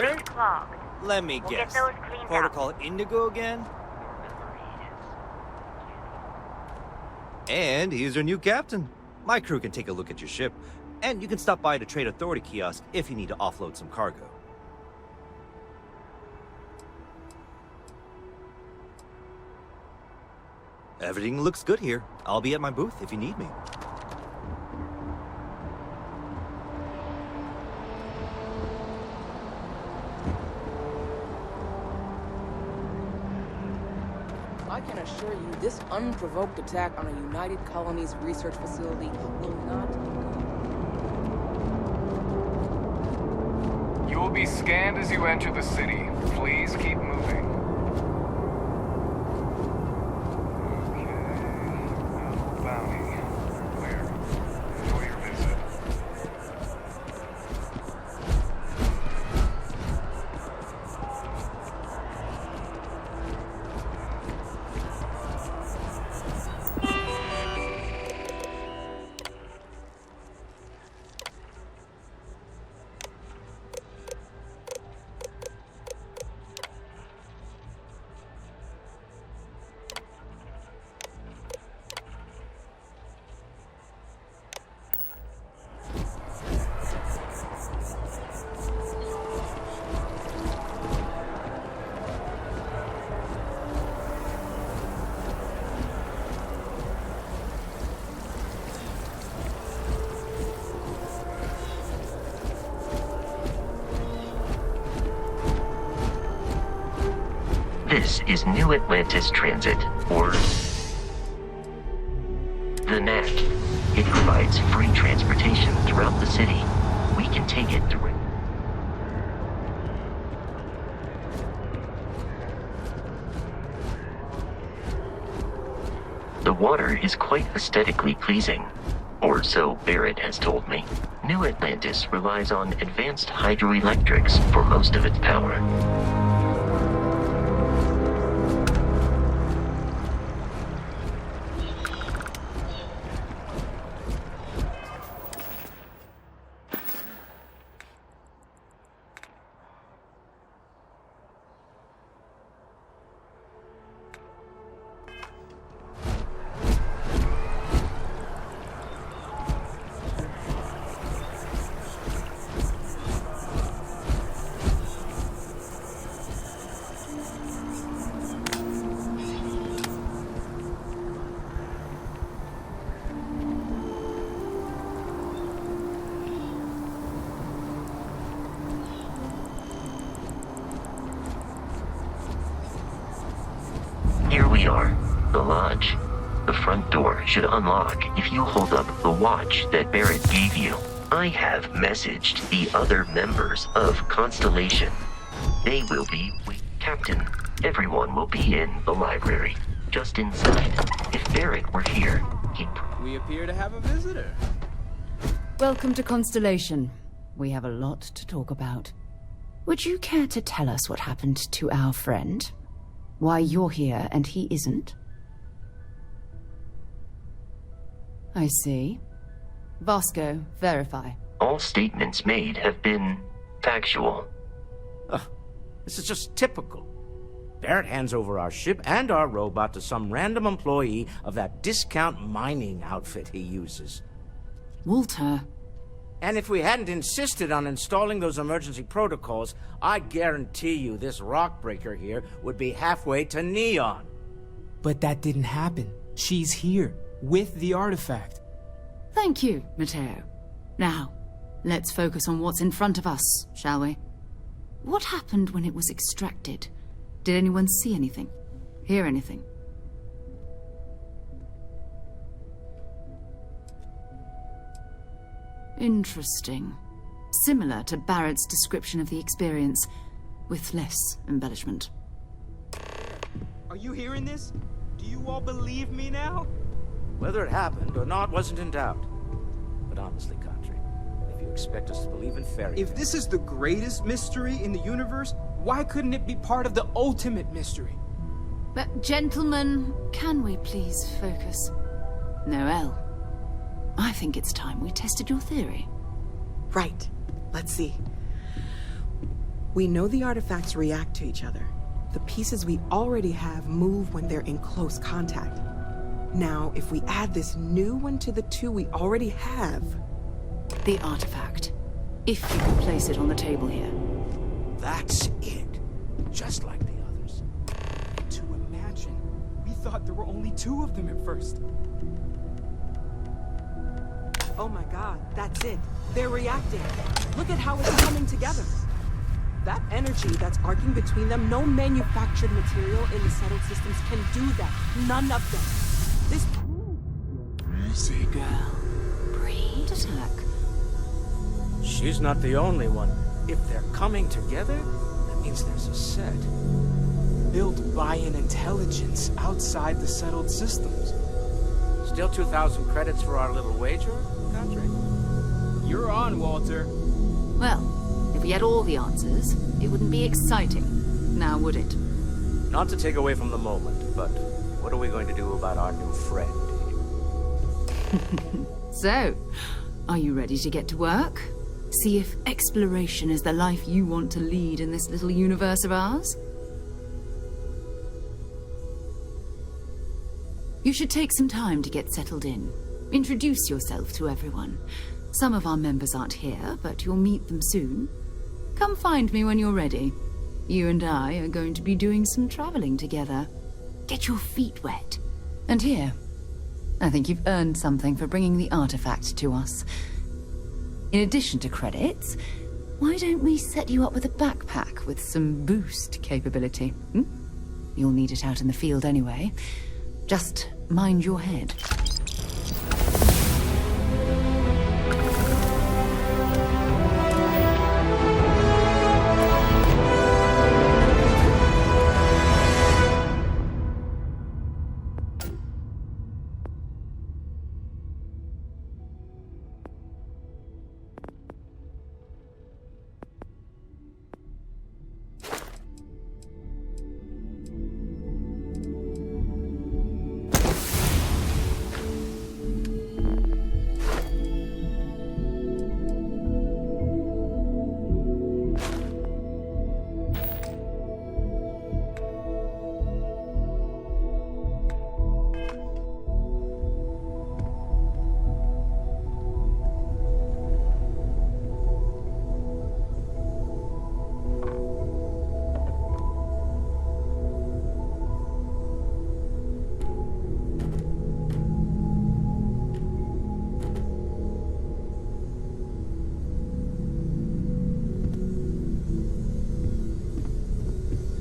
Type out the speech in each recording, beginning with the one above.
Barrett? Been clogged. Let me We'll guess. get those cleaned Protocol Indigo again? And he's your new captain. My crew can take a look at your ship, and you can stop by the Trade Authority kiosk if you need to offload some cargo. Everything looks good here. I'll be at my booth if you need me. I can assure you, this unprovoked attack on a United Colonies research facility will not go. You will be scanned as you enter the city. Please keep moving. Okay. Bounty. Where? Enjoy your visit. This is New Atlantis Transit, or the NAT. It provides free transportation throughout the city. We can take it direct. The water is quite aesthetically pleasing, or so Barrett has told me. New Atlantis relies on advanced hydroelectrics for most of its power. Here we are, the lodge. The front door should unlock if you hold up the watch that Barrett gave you. I have messaged the other members of Constellation. They will be with Captain. Everyone will be in the library, just inside. If Barrett were here, he'd... We appear to have a visitor. Welcome to Constellation. We have a lot to talk about. Would you care to tell us what happened to our friend? Why you're here and he isn't? I see. Vasco, verify. All statements made have been factual. This is just typical. Barrett hands over our ship and our robot to some random employee of that discount mining outfit he uses. Walter. And if we hadn't insisted on installing those emergency protocols, I guarantee you this rock breaker here would be halfway to Neon. But that didn't happen. She's here, with the artifact. Thank you, Matteo. Now, let's focus on what's in front of us, shall we? What happened when it was extracted? Did anyone see anything? Hear anything? Interesting. Similar to Barrett's description of the experience, with less embellishment. Are you hearing this? Do you all believe me now? Whether it happened or not wasn't in doubt. But honestly, Country, if you expect us to believe in fairy If this is the greatest mystery in the universe, why couldn't it be part of the ultimate mystery? But gentlemen, can we please focus? Noel, I think it's time we tested your theory. Right. Let's see. We know the artifacts react to each other. The pieces we already have move when they're in close contact. Now, if we add this new one to the two we already have... The artifact. If you can place it on the table here. That's it. Just like the others. To imagine. We thought there were only 2 of them at first. Oh my god, that's it. They're reacting. Look at how it's coming together. That energy that's arcing between them, no manufactured material in the settled systems can do that. None of them. This Easy, girl. Breed attack. She's not the only one. If they're coming together, that means there's a set. Built by an intelligence outside the settled systems. Still 2,000 credits for our little wager, Godric? You're on, Walter. Well, if we had all the answers, it wouldn't be exciting. Now, would it? Not to take away from the moment, but what are we going to do about our new friend? So, are you ready to get to work? See if exploration is the life you want to lead in this little universe of ours? You should take some time to get settled in. Introduce yourself to everyone. Some of our members aren't here, but you'll meet them soon. Come find me when you're ready. You and I are going to be doing some traveling together. Get your feet wet. And here, I think you've earned something for bringing the artifact to us. In addition to credits, why don't we set you up with a backpack with some boost capability? You'll need it out in the field anyway. Just mind your head.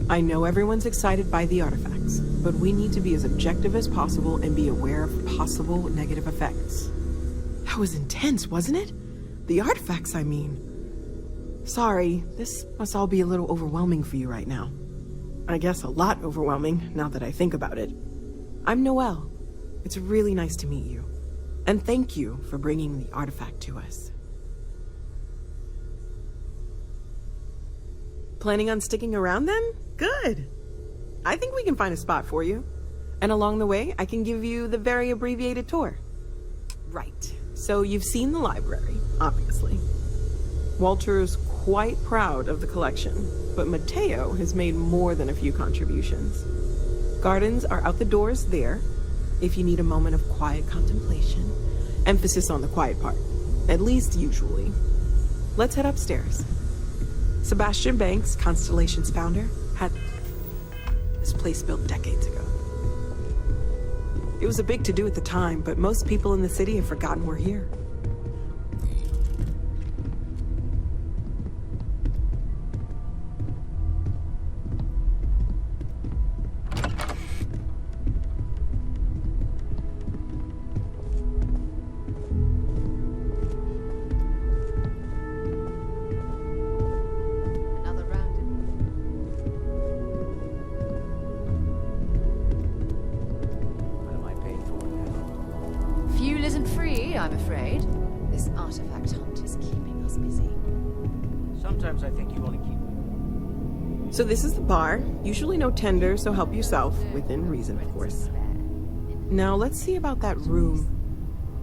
I know everyone's excited by the artifacts, but we need to be as objective as possible and be aware of possible negative effects. That was intense, wasn't it? The artifacts, I mean. Sorry, this must all be a little overwhelming for you right now. I guess a lot overwhelming, now that I think about it. I'm Noelle. It's really nice to meet you. And thank you for bringing the artifact to us. Planning on sticking around then? Good. I think we can find a spot for you. And along the way, I can give you the very abbreviated tour. Right. So you've seen the library, obviously. Walter's quite proud of the collection, but Mateo has made more than a few contributions. Gardens are out the doors there, if you need a moment of quiet contemplation. Emphasis on the quiet part, at least usually. Let's head upstairs. Sebastian Banks, Constellation's founder, had this place built decades ago. It was a big to-do at the time, but most people in the city have forgotten we're here. I'm afraid. This artifact hunt is keeping us busy. Sometimes I think you only keep... So this is the bar. Usually no tender, so help yourself. Within reason, of course. Now let's see about that room.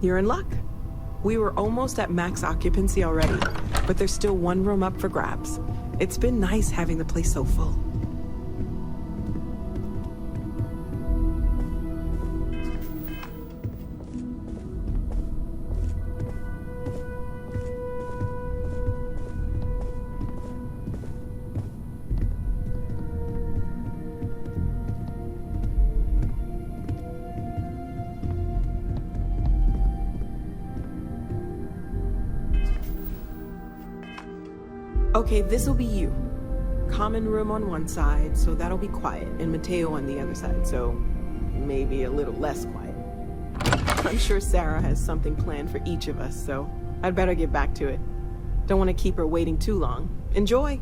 You're in luck. We were almost at max occupancy already, but there's still one room up for grabs. It's been nice having the place so full. Okay, this'll be you. Common room on one side, so that'll be quiet, and Mateo on the other side, so maybe a little less quiet. I'm sure Sarah has something planned for each of us, so I'd better get back to it. Don't want to keep her waiting too long. Enjoy!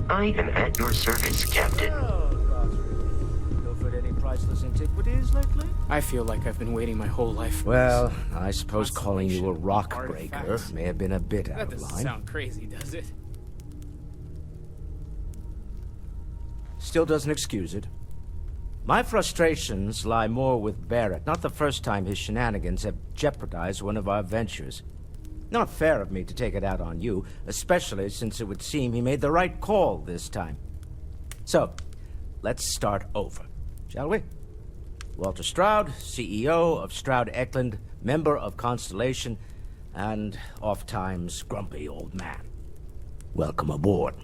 I am at your service, Captain. Pilfered any priceless antiquities lately? I feel like I've been waiting my whole life for Well, this. I suppose calling you a rock breaker Artifacts. may have been a bit out That of doesn't line. sound crazy, does it? Still doesn't excuse it. My frustrations lie more with Barrett. Not the first time his shenanigans have jeopardized one of our ventures. Not fair of me to take it out on you, especially since it would seem he made the right call this time. So, let's start over, shall we? Walter Stroud, CEO of Stroud Eklund, member of Constellation, and oft-times grumpy old man. Welcome aboard.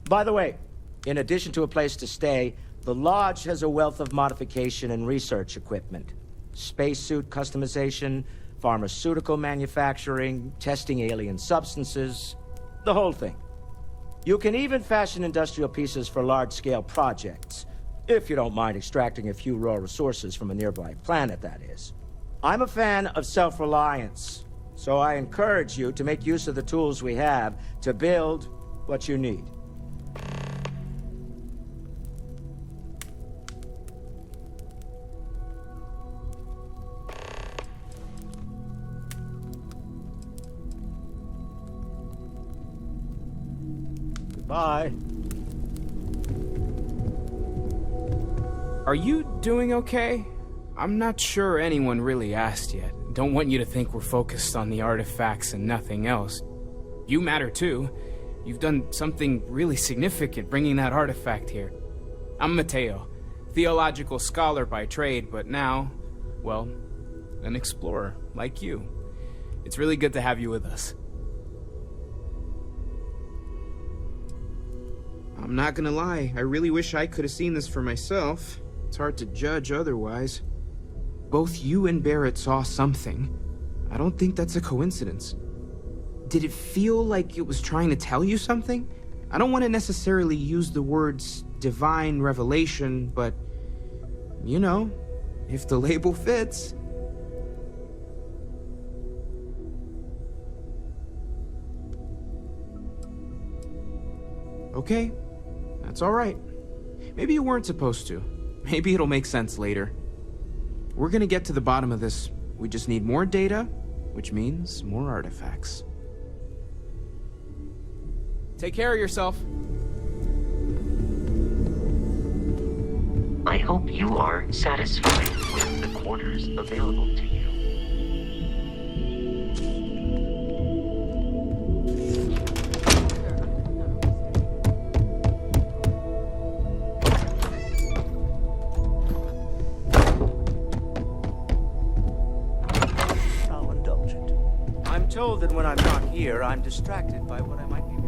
By the way, in addition to a place to stay, the Lodge has a wealth of modification and research equipment. Spacesuit customization, pharmaceutical manufacturing, testing alien substances, the whole thing. You can even fashion industrial pieces for large-scale projects, if you don't mind extracting a few raw resources from a nearby planet, that is. I'm a fan of self-reliance, so I encourage you to make use of the tools we have to build what you need. Goodbye. Are you doing okay? I'm not sure anyone really asked yet. Don't want you to think we're focused on the artifacts and nothing else. You matter too. You've done something really significant bringing that artifact here. I'm Mateo, theological scholar by trade, but now, well, an explorer like you. It's really good to have you with us. I'm not gonna lie, I really wish I could have seen this for myself. It's hard to judge otherwise. Both you and Barrett saw something. I don't think that's a coincidence. Did it feel like it was trying to tell you something? I don't want to necessarily use the words divine revelation, but, you know, if the label fits. Okay, that's alright. Maybe you weren't supposed to. Maybe it'll make sense later. We're gonna get to the bottom of this. We just need more data, which means more artifacts. Take care of yourself. I hope you are satisfied with the quarters available to you. How indulgent. I'm told that when I'm not here, I'm distracted by what I might be